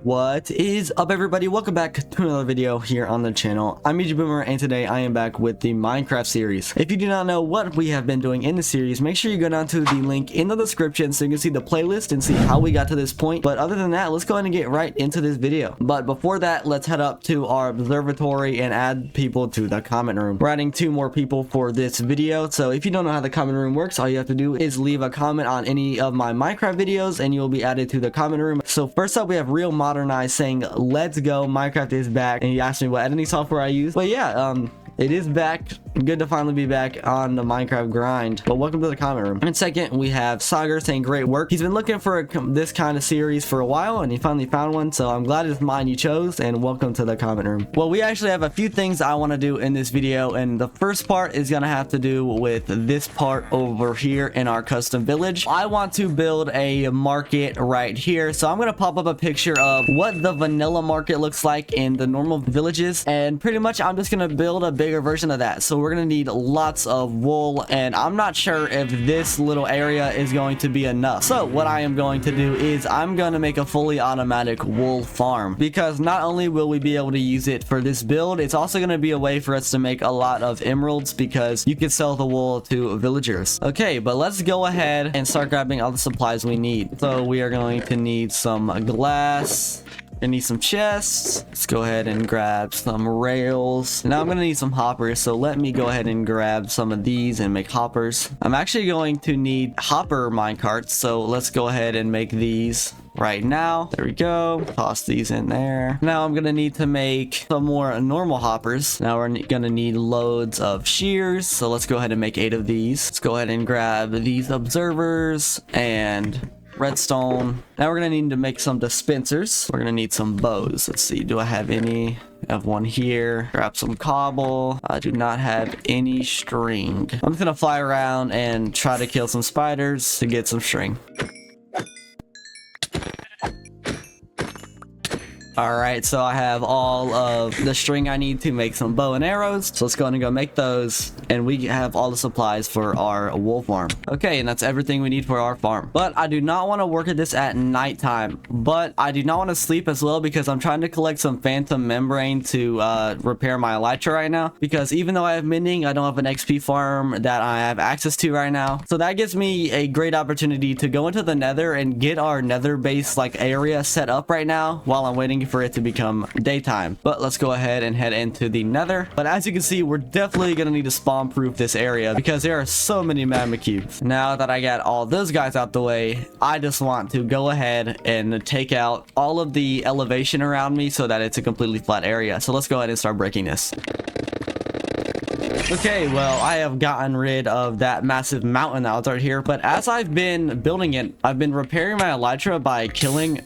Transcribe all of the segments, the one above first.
What is up, everybody? Welcome back to another video here on the channel. I'm Boomer, and today I am back with the Minecraft series. If you do not know what we have been doing in the series, make sure you go down to the link in the description so you can see the playlist and see how we got to this point. But other than that, let's go ahead and get right into this video. But before that, let's head up to our observatory and add people to the comment room. We're adding 2 more people for this video, so if you don't know how the comment room works, all you have to do is leave a comment on any of my Minecraft videos and you will be added to the comment room. So first up, we have Real Modernized saying, "Let's go, Minecraft is back," and he asked me what editing software I use. But yeah, it is back. Good to finally be back on the Minecraft grind. But welcome to the comment room. And second, we have Sagar saying, "Great work." He's been looking for this kind of series for a while, and he finally found one. So I'm glad it's mine you chose, and welcome to the comment room. Well, we actually have a few things I want to do in this video, and the first part is gonna have to do with this part over here in our custom village. I want to build a market right here, so I'm gonna pop up a picture of what the vanilla market looks like in the normal villages, and pretty much I'm just gonna build a bigger version of that. So we're gonna need lots of wool, and I'm not sure if this little area is going to be enough. So what I am going to do is I'm gonna make a fully automatic wool farm, because not only will we be able to use it for this build, it's also gonna be a way for us to make a lot of emeralds, because you can sell the wool to villagers. Okay, but let's go ahead and start grabbing all the supplies we need. So we are going to need some glass. I need some chests. Let's go ahead and grab some rails. Now I'm gonna need some hoppers, so let me go ahead and grab some of these and make hoppers. I'm actually going to need hopper minecarts, so let's go ahead and make these right now. There we go. Toss these in there. Now I'm gonna need to make some more normal hoppers. Now we're gonna need loads of shears, so let's go ahead and make 8 of these. Let's go ahead and grab these observers and redstone. Now we're gonna need to make some dispensers. We're gonna need some bows. Let's see, do I have any? I have one here. Grab some cobble. I do not have any string. I'm just gonna fly around and try to kill some spiders to get some string. Alright, so I have all of the string I need to make some bow and arrows. So let's go ahead and go make those. And we have all the supplies for our wool farm. Okay, and that's everything we need for our farm. But I do not want to work at this at nighttime. But I do not want to sleep as well, because I'm trying to collect some phantom membrane to repair my elytra right now. Because even though I have mending, I don't have an XP farm that I have access to right now. So that gives me a great opportunity to go into the nether and get our nether base like area set up right now while I'm waiting for it to become daytime. But let's go ahead and head into the nether. But as you can see, we're definitely gonna need to spawn proof this area, because there are so many magma cubes. Now that I got all those guys out the way, I just want to go ahead and take out all of the elevation around me so that it's a completely flat area. So let's go ahead and start breaking this. Okay, well, I have gotten rid of that massive mountain that was right here, but as I've been building it, I've been repairing my elytra by killing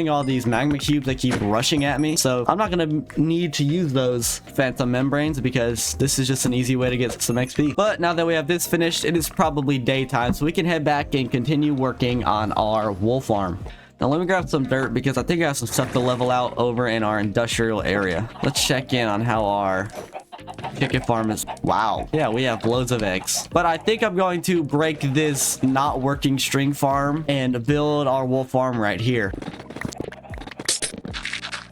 all these magma cubes that keep rushing at me. So I'm not gonna need to use those phantom membranes, because this is just an easy way to get some XP. But now that we have this finished, it is probably daytime, so we can head back and continue working on our wool farm. Now let me grab some dirt, because I think I have some stuff to level out over in our industrial area. Let's check in on how our chicken farm is. Wow, yeah, we have loads of eggs. But I think I'm going to break this not working string farm and build our wool farm right here.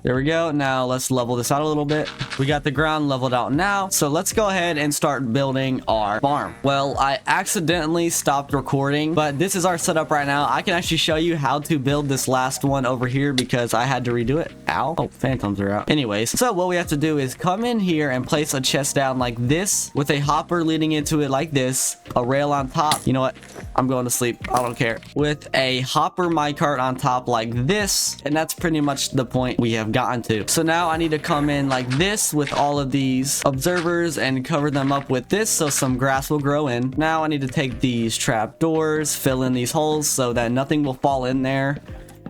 There we go. Now let's level this out a little bit. We got the ground leveled out now, so let's go ahead and start building our farm. Well, I accidentally stopped recording, but this is our setup right now. I can actually show you how to build this last one over here, because I had to redo it. Ow. Oh, phantoms are out. Anyways, so what we have to do is come in here and place a chest down like this, with a hopper leading into it like this, a rail on top. You know what? I'm going to sleep. I don't care. With a hopper minecart on top like this, and that's pretty much the point we have gotten to. So now I need to come in like this with all of these observers and cover them up with this so some grass will grow in. Now I need to take these trap doors, fill in these holes so that nothing will fall in there,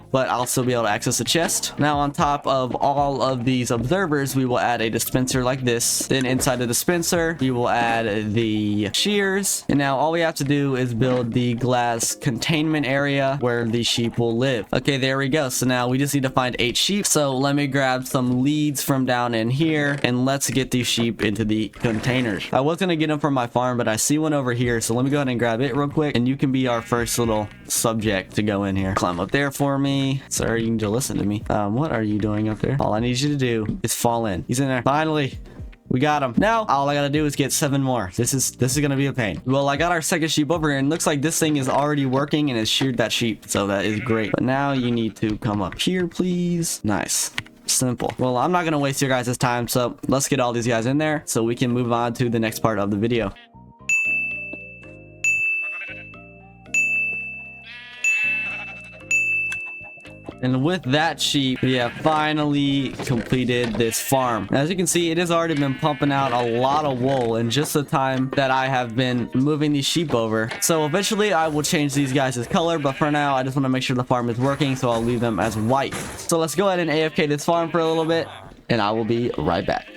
but I'll still be able to access the chest. Now on top of all of these observers, we will add a dispenser like this. Then inside the dispenser, we will add the shears. And now all we have to do is build the glass containment area where the sheep will live. Okay, there we go. So now we just need to find 8 sheep. So let me grab some leads from down in here and let's get these sheep into the containers. I was gonna get them from my farm, but I see one over here. So let me go ahead and grab it real quick, and you can be our first little subject to go in here. Climb up there for me. me. Sir, you need to listen to me. What are you doing up there? All I need you to do is fall in. He's in there. Finally. We got him. Now, all I gotta do is get 7 more. This is gonna be a pain. Well, I got our second sheep over here, and looks like this thing is already working and has sheared that sheep. So that is great. But now you need to come up here, please. Nice. Simple. Well, I'm not gonna waste your guys' time, so let's get all these guys in there so we can move on to the next part of the video. And with that sheep, we have finally completed this farm. As you can see, it has already been pumping out a lot of wool in just the time that I have been moving these sheep over. So eventually I will change these guys' color, but for now I just want to make sure the farm is working, so I'll leave them as white. So let's go ahead and AFK this farm for a little bit, and I will be right back.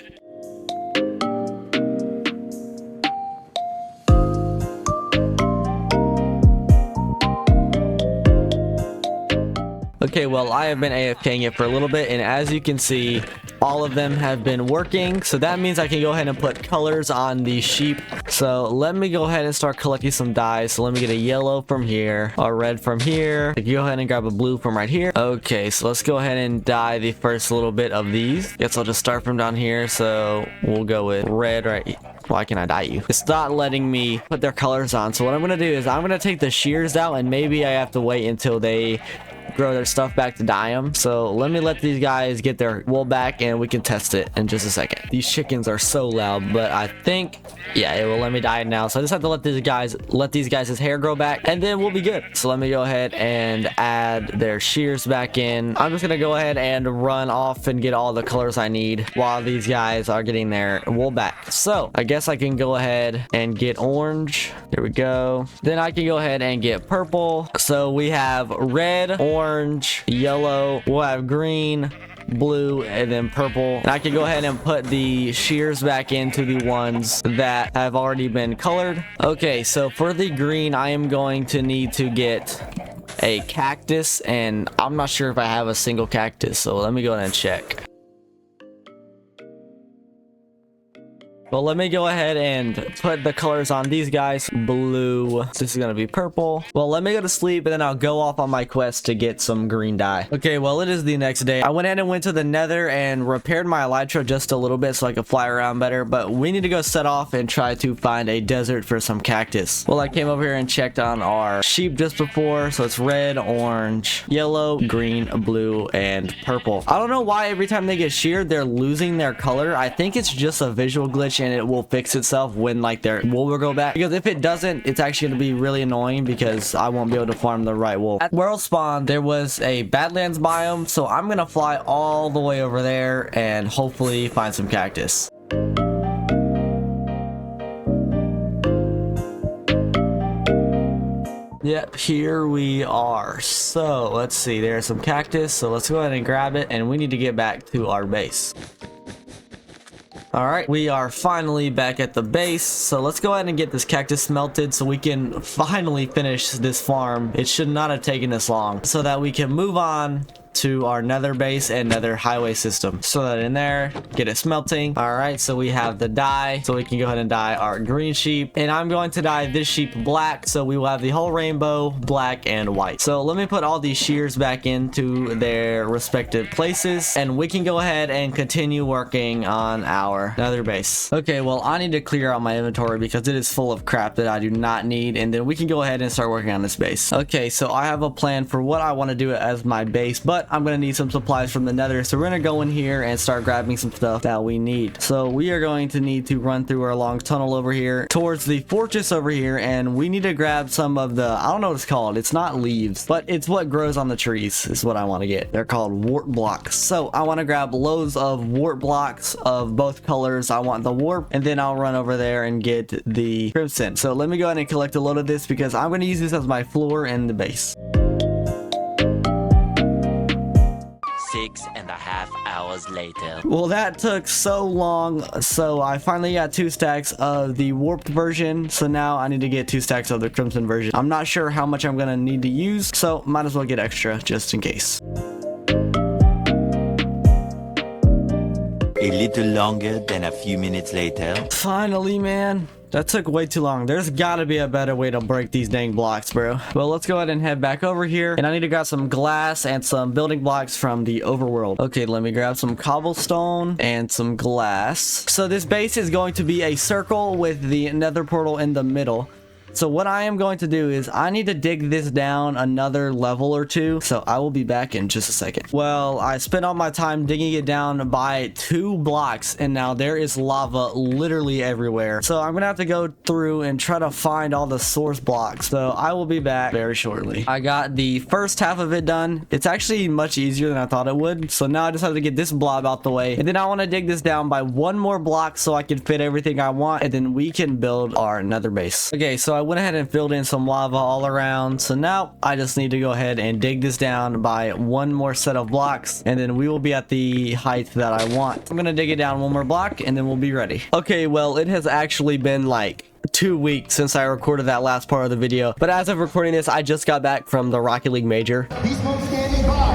Okay, well, I have been AFKing it for a little bit, and as you can see, all of them have been working. So that means I can go ahead and put colors on the sheep. So let me go ahead and start collecting some dyes. So let me get a yellow from here, a red from here. I can go ahead and grab a blue from right here. Okay, so let's go ahead and dye the first little bit of these. Guess I'll just start from down here. So we'll go with red right here. Why can I dye you? It's not letting me put their colors on. So what I'm going to do is I'm going to take the shears out, and maybe I have to wait until they grow their stuff back to dye them. So let me let these guys get their wool back, and we can test it in just a second. These chickens are so loud, but I think, yeah, it will let me dye it now. So I just have to let these guys' hair grow back, and then we'll be good. So let me go ahead and add their shears back in. I'm just gonna go ahead and run off and get all the colors I need while these guys are getting their wool back. So I guess I can go ahead and get orange. There we go. Then I can go ahead and get purple. So we have red, orange, yellow, we'll have green, blue, and then purple. And I can go ahead and put the shears back into the ones that have already been colored. Okay, so for the green, I am going to need to get a cactus, and I'm not sure if I have a single cactus, so let me go ahead and check. Well, let me go ahead and put the colors on these guys. Blue. This is going to be purple. Well, let me go to sleep, and then I'll go off on my quest to get some green dye. Okay, well, it is the next day. I went ahead and went to the Nether and repaired my elytra just a little bit so I could fly around better, but we need to go set off and try to find a desert for some cactus. Well, I came over here and checked on our sheep just before, so it's red, orange, yellow, green, blue, and purple. I don't know why every time they get sheared, they're losing their color. I think it's just a visual glitch, and it will fix itself when like their wool will go back, because if it doesn't, it's actually going to be really annoying because I won't be able to farm the right wool. At world spawn, there was a badlands biome, so I'm gonna fly all the way over there and hopefully find some cactus. Yep, here we are. So let's see, there's some cactus, so let's go ahead and grab it, and we need to get back to our base. Alright, we are finally back at the base, so let's go ahead and get this cactus smelted so we can finally finish this farm. It should not have taken this long, so that we can move on to our nether base and nether highway system. So that in there, get it smelting. Alright, so we have the dye, so we can go ahead and dye our green sheep, and I'm going to dye this sheep black, so we will have the whole rainbow black and white. So let me put all these shears back into their respective places, and we can go ahead and continue working on our nether base. Okay, well, I need to clear out my inventory because it is full of crap that I do not need, and then we can go ahead and start working on this base. Okay, so I have a plan for what I want to do as my base, but I'm gonna need some supplies from the nether, so we're gonna go in here and start grabbing some stuff that we need. So we are going to need to run through our long tunnel over here towards the fortress over here, and we need to grab some of the, I don't know what it's called, it's not leaves, but it's what grows on the trees is what I want to get. They're called warp blocks. So I want to grab loads of warp blocks of both colors. I want the warp, and then I'll run over there and get the crimson. So let me go ahead and collect a load of this because I'm going to use this as my floor in the base. 6.5 hours later. Well, that took so long, so I finally got 2 stacks of the warped version, so now I need to get 2 stacks of the crimson version. I'm not sure how much I'm gonna need to use, so might as well get extra just in case. A little longer than a few minutes later. Finally, man. That took way too long. There's gotta be a better way to break these dang blocks, bro. Well, let's go ahead and head back over here. And I need to grab some glass and some building blocks from the overworld. Okay, let me grab some cobblestone and some glass. So this base is going to be a circle with the nether portal in the middle. So what I am going to do is I need to dig this down another level or two. So I will be back in just a second. Well, I spent all my time digging it down by 2 blocks and now there is lava literally everywhere. So I'm gonna have to go through and try to find all the source blocks. So I will be back very shortly. I got the first half of it done. It's actually much easier than I thought it would. So now I just have to get this blob out the way. And then I want to dig this down by 1 more block so I can fit everything I want. And then we can build our nether base. Okay, so I went ahead and filled in some lava all around. So now I just need to go ahead and dig this down by 1 more set of blocks. And then we will be at the height that I want. I'm going to dig it down 1 more block and then we'll be ready. Okay, well, it has actually been like 2 weeks since I recorded that last part of the video. But as of recording this, I just got back from the Rocket League Major. Beast mode standing by.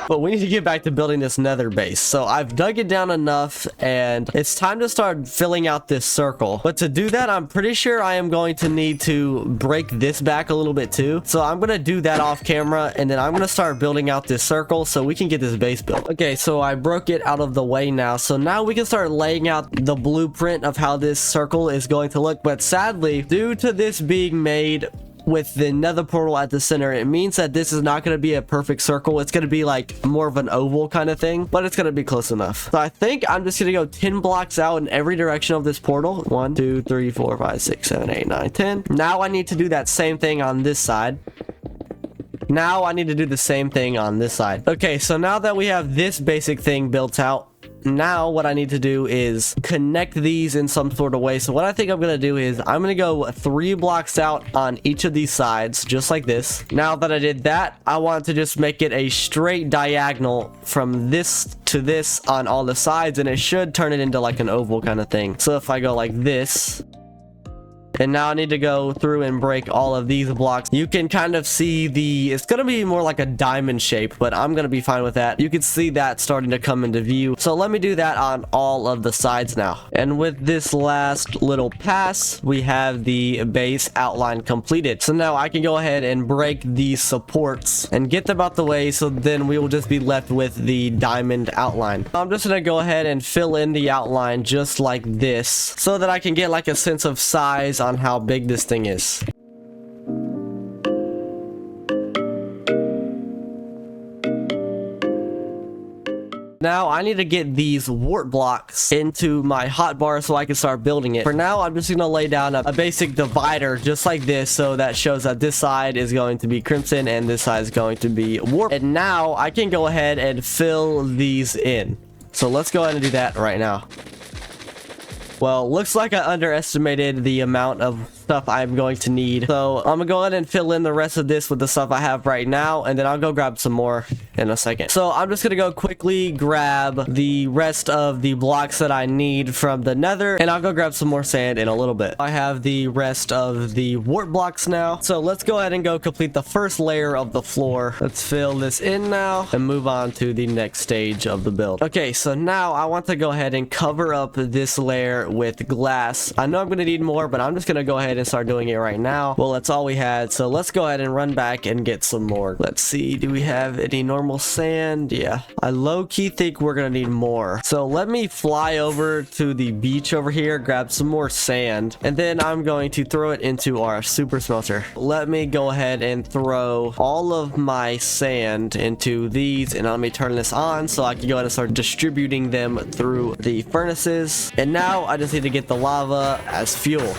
But we need to get back to building this nether base. So I've dug it down enough and it's time to start filling out this circle. But to do that, I'm pretty sure I am going to need to break this back a little bit too. So I'm going to do that off camera and then I'm going to start building out this circle so we can get this base built. Okay, so I broke it out of the way now. So now we can start laying out the blueprint of how this circle is going to look. But sadly, due to this being made with the nether portal at the center, it means that this is not going to be a perfect circle. It's going to be like more of an oval kind of thing, but it's going to be close enough. So I think I'm just going to go 10 blocks out in every direction of this portal. 1 2 3 4 5 6 7 8 9 10. Now I need to do that same thing on this side. Now I need to do the same thing on this side. Okay, so now that we have this basic thing built out, now what I need to do is connect these in some sort of way. So what I think I'm going to do is I'm going to go 3 blocks out on each of these sides, just like this. Now that I did that, I want to just make it a straight diagonal from this to this on all the sides, and it should turn it into like an oval kind of thing. So if I go like this, and now I need to go through and break all of these blocks. You can kind of see it's going to be more like a diamond shape, but I'm going to be fine with that. You can see that starting to come into view. So let me do that on all of the sides now. And with this last little pass, we have the base outline completed. So now I can go ahead and break these supports and get them out the way. So then we will just be left with the diamond outline. I'm just going to go ahead and fill in the outline just like this so that I can get like a sense of size on how big this thing is. Now I need to get these wart blocks into my hotbar so I can start building it. For now, I'm just gonna lay down a basic divider just like this, so that shows that this side is going to be crimson and this side is going to be warp. And now I can go ahead and fill these in. So let's go ahead and do that right now. Well, looks like I underestimated the amount of stuff I'm going to need. So I'm gonna go ahead and fill in the rest of this with the stuff I have right now, and then I'll go grab some more in a second. So I'm just gonna go quickly grab the rest of the blocks that I need from the nether, and I'll go grab some more sand in a little bit. I have the rest of the wart blocks now. So let's go ahead and go complete the first layer of the floor. Let's fill this in now and move on to the next stage of the build. Okay, so now I want to go ahead and cover up this layer with glass. I know I'm gonna need more, but I'm just gonna go ahead and start doing it right now. Well, that's all we had, so let's go ahead and run back and get some more. Let's see, do we have any normal sand? Yeah, I low-key think we're gonna need more. So let me fly over to the beach over here, grab some more sand, and then I'm going to throw it into our super smelter. Let me go ahead and throw all of my sand into these, and let me turn this on so I can go ahead and start distributing them through the furnaces. And now I just need to get the lava as fuel.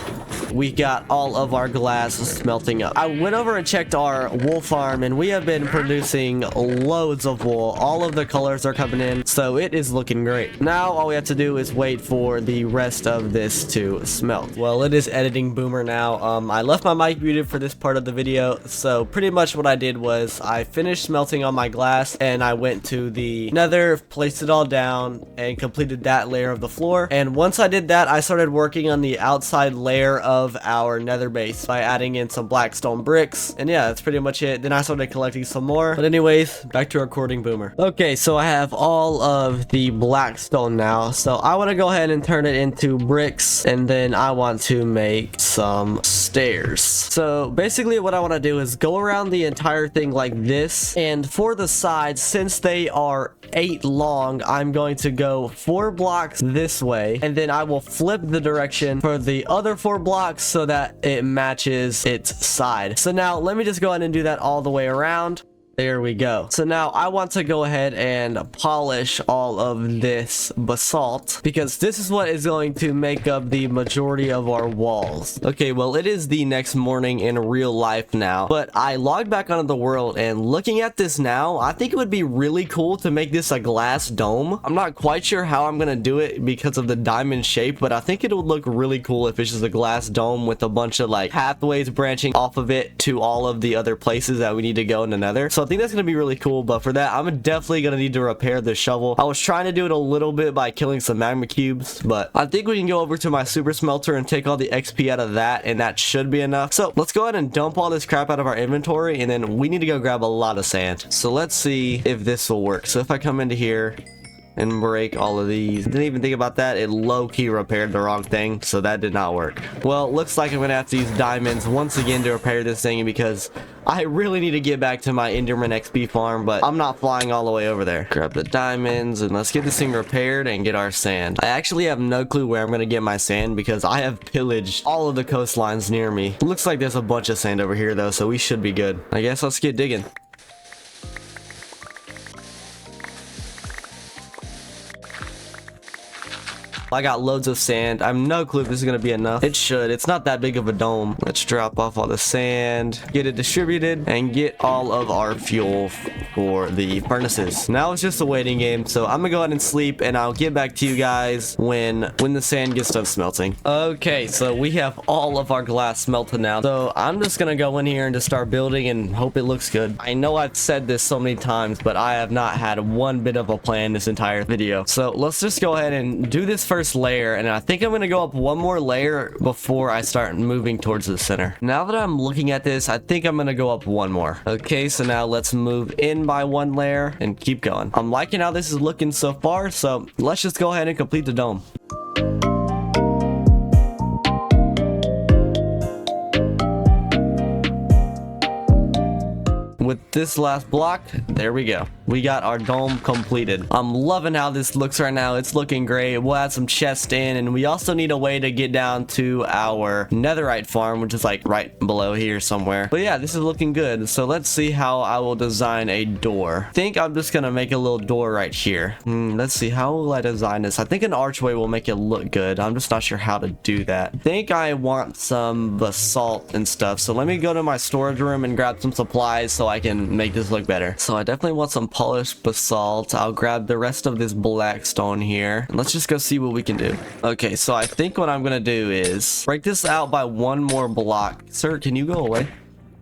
We got all of our glass smelting up. I went over and checked our wool farm, and we have been producing loads of wool. All of the colors are coming in, so it is looking great. Now all we have to do is wait for the rest of this to smelt. Well, it is editing boomer now. I left my mic muted for this part of the video, so pretty much what I did was I finished smelting all my glass, and I went to the nether, placed it all down, and completed that layer of the floor. And once I did that, I started working on the outside layer of our nether base by adding in some blackstone bricks. And yeah, that's pretty much it. Then I started collecting some more. But anyways, back to recording Boomer. Okay, so I have all of the blackstone now. So I want to go ahead and turn it into bricks. And then I want to make some stairs. So basically what I want to do is go around the entire thing like this. And for the sides, since they are 8 long, I'm going to go 4 blocks this way, and then I will flip the direction for the other 4 blocks so that it matches its side. So now let me just go ahead and do that all the way around. There we go. So now I want to go ahead and polish all of this basalt because this is what is going to make up the majority of our walls. Okay, well, it is the next morning in real life now, but I logged back onto the world, and looking at this now, I think it would be really cool to make this a glass dome. I'm not quite sure how I'm gonna do it because of the diamond shape, but I think it would look really cool if it's just a glass dome with a bunch of like pathways branching off of it to all of the other places that we need to go in the nether. So I think that's gonna be really cool, but for that I'm definitely gonna need to repair the shovel. I was trying to do it a little bit by killing some magma cubes, but I think we can go over to my super smelter and take all the XP out of that, and that should be enough. So let's go ahead and dump all this crap out of our inventory, and then we need to go grab a lot of sand. So let's see if this will work. So if I come into here and break all of these, didn't even think about that, it low-key repaired the wrong thing, so that did not work. Well, looks like I'm gonna have to use diamonds once again to repair this thing because I really need to get back to my Enderman XP farm, but I'm not flying all the way over there. Grab the diamonds and let's get this thing repaired and get our sand. I actually have no clue where I'm gonna get my sand because I have pillaged all of the coastlines near me. Looks like there's a bunch of sand over here though, so we should be good. I guess let's get digging. I got loads of sand. I have no clue if this is going to be enough. It should. It's not that big of a dome. Let's drop off all the sand, get it distributed, and get all of our fuel for the furnaces. Now it's just a waiting game, so I'm going to go ahead and sleep, and I'll get back to you guys when the sand gets done smelting. Okay, so we have all of our glass smelted now, so I'm just going to go in here and just start building and hope it looks good. I know I've said this so many times, but I have not had one bit of a plan this entire video. So let's just go ahead and do this first layer, and I think I'm gonna go up one more layer before I start moving towards the center. Now that I'm looking at this, I think I'm gonna go up one more. Okay, so now let's move in by one layer and keep going. I'm liking how this is looking so far, so let's just go ahead and complete the dome. With this last block, there we go. We got our dome completed. I'm loving how this looks right now. It's looking great. We'll add some chests in, and we also need a way to get down to our netherite farm, which is like right below here somewhere. But yeah, this is looking good. So let's see how I will design a door. I think I'm just gonna make a little door right here. Let's see, how will I design this? I think an archway will make it look good. I'm just not sure how to do that. I think I want some basalt and stuff. So let me go to my storage room and grab some supplies so I can make this look better. So I definitely want some polished basalt. I'll grab the rest of this black stone here, and let's just go see what we can do. Okay, so I think what I'm gonna do is break this out by one more block. Sir, can you go away?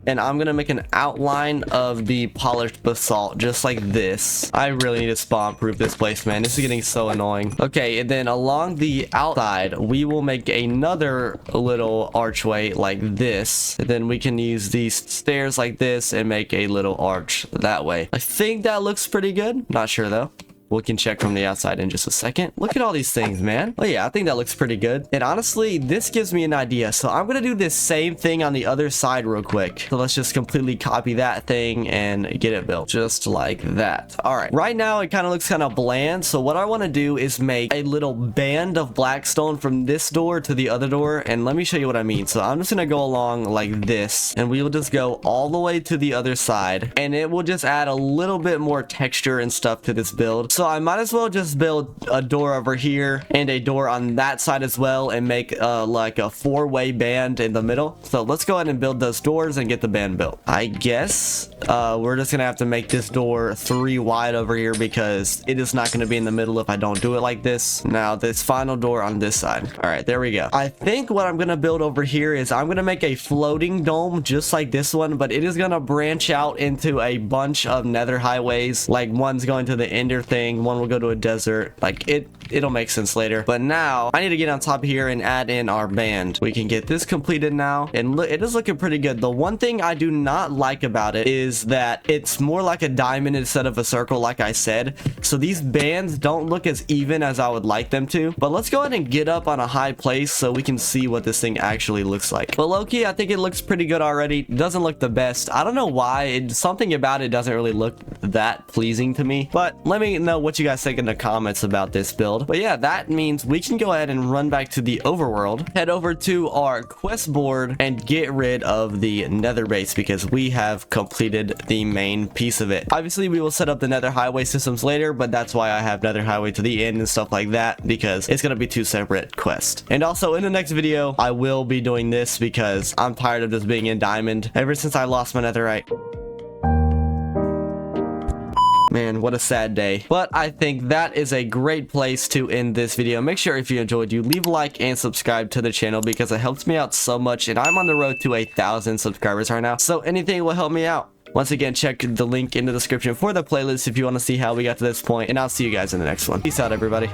And I'm gonna make an outline of the polished basalt just like this. I really need to spawn proof this place, man. This is getting so annoying. Okay, and then along the outside we will make another little archway like this, and then we can use these stairs like this and make a little arch that way. I think that looks pretty good. Not sure though. We can check from the outside in just a second. Look at all these things, man. Oh yeah, I think that looks pretty good. And honestly, this gives me an idea. So I'm gonna do this same thing on the other side real quick. So let's just completely copy that thing and get it built just like that. All right, right now it kind of looks kind of bland. So what I want to do is make a little band of blackstone from this door to the other door. And let me show you what I mean. So I'm just gonna go along like this, and we will just go all the way to the other side, and it will just add a little bit more texture and stuff to this build. So I might as well just build a door over here and a door on that side as well, and make like a four-way band in the middle. So let's go ahead and build those doors and get the band built. I guess we're just gonna have to make this door 3 wide over here because it is not going to be in the middle if I don't do it like this. Now this final door on this side. All right, there we go. I think what I'm gonna build over here is I'm gonna make a floating dome just like this one, but it is gonna branch out into a bunch of nether highways. Like one's going to the ender thing, one will go to a desert. Like it it'll make sense later. But now I need to get on top here and add in our band. We can get this completed now, and look, it is looking pretty good. The one thing I do not like about it is that it's more like a diamond instead of a circle, like I said. So these bands don't look as even as I would like them to. But let's go ahead and get up on a high place so we can see what this thing actually looks like. But low-key, I think it looks pretty good already. It doesn't look the best. I don't know why. Something about it doesn't really look that pleasing to me. But let me know what you guys think in the comments about this build. But yeah, that means we can go ahead and run back to the overworld, head over to our quest board, and get rid of the nether base because we have completed the main piece of it. Obviously, we will set up the nether highway systems later, but that's why I have nether highway to the end and stuff like that, because it's going to be two separate quests. And also in the next video, I will be doing this because I'm tired of this being in diamond ever since I lost my netherite. Man, what a sad day. But I think that is a great place to end this video. Make sure if you enjoyed, you leave a like and subscribe to the channel because it helps me out so much, and I'm on the road to 1,000 subscribers right now, so anything will help me out. Once again, check the link in the description for the playlist if you want to see how we got to this point, and I'll see you guys in the next one. Peace out, everybody.